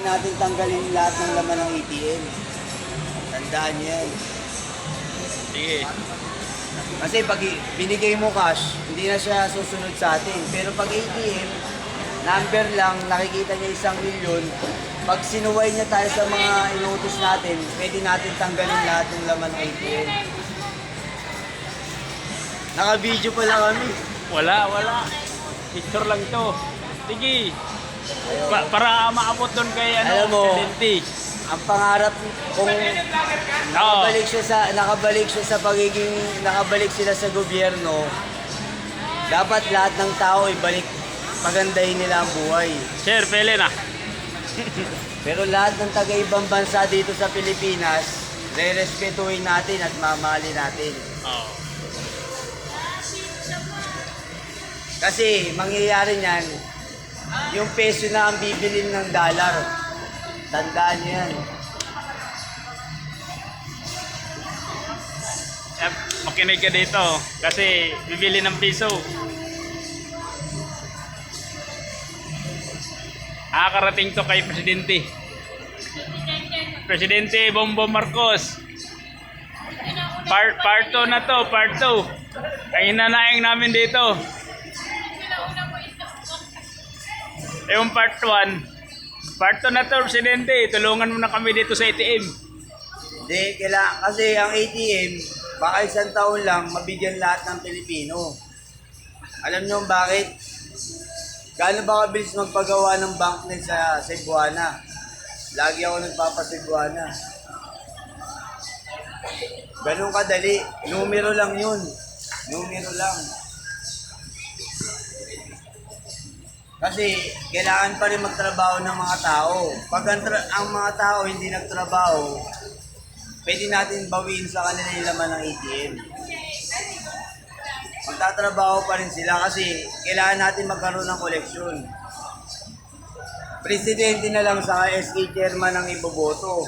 natin tanggalin lahat ng laman ng ATM. Tandaan niyo yan. Sige. Kasi pag binigay mo cash, hindi na siya susunod sa atin. Pero pag ATM, number lang, nakikita niya 1,000,000. Pag sinuway niya tayo sa mga inutos natin, pwede natin tanggalin lahat ng laman ng ATM. Naka-video pala kami. Wala. Picture lang to. Sige. Para maabot doon kay Alam mo, Presidente. ang pangarap kung Oo. nakabalik siya sa pagiging nakabalik sila sa gobyerno, dapat lahat ng tao ibalik, pagandahin nila ang buhay. Sir, pele na. Pero lahat ng taga-ibang bansa dito sa Pilipinas, re-respetuhin natin at mamahalin natin. Oo. Kasi mangyayari niyan, yung peso na ang bibilin ng dollar. Tandaan niyo yan. Makinig ka dito kasi bibili ng piso. Nakakarating to kay Presidente. Presidente Bongbong Marcos. Part 2 na to, part 2. Ay hinanaing namin dito. Yung part 1. Part 2 na to, Presidente. Tulungan mo na kami dito sa ATM. Hindi, kailangan, kasi ang ATM, baka 1 taon lang, mabigyan lahat ng Pilipino. Alam niyo bakit? Gaano ba kabilis magpagawa ng banknet sa Cebuana? Lagi ako nagpapa-Cebuana. Ganun kadali. Numero lang yun. Numero lang. Kasi kailangan pa rin magtrabaho ng mga tao. Pag ang mga tao hindi nagtrabaho, pwede natin bawiin sa kanila yung laman ng ATM. Magtatrabaho pa rin sila kasi kailangan natin magkaroon ng koleksyon. Presidente na lang sa SK chairman ang iboboto.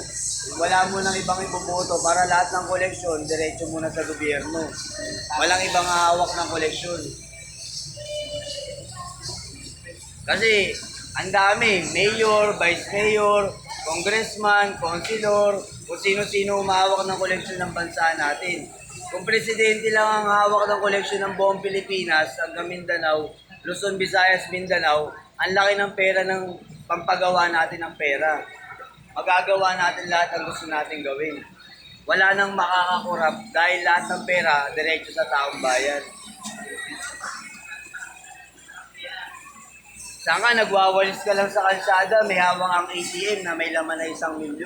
Wala mo nang ibang iboboto para lahat ng koleksyon, diretso muna sa gobyerno. Walang ibang hawak ng koleksyon. Kasi ang dami, mayor, vice mayor, congressman, councilor, kung sino-sino umahawak ng koleksyon ng bansa natin. Kung presidente lang ang hawak ng koleksyon ng buong Pilipinas, hanggang Mindanao, Luzon, Visayas, Mindanao, ang laki ng pera ng pampagawa natin ng pera. Magagawa natin lahat ang gusto natin gawin. Wala nang makakakurap dahil lahat ng pera diretso sa taong bayan. Saan ka, nagwawalis ka lang sa kalsada, may hawak ang ATM na may laman na 1,000,000.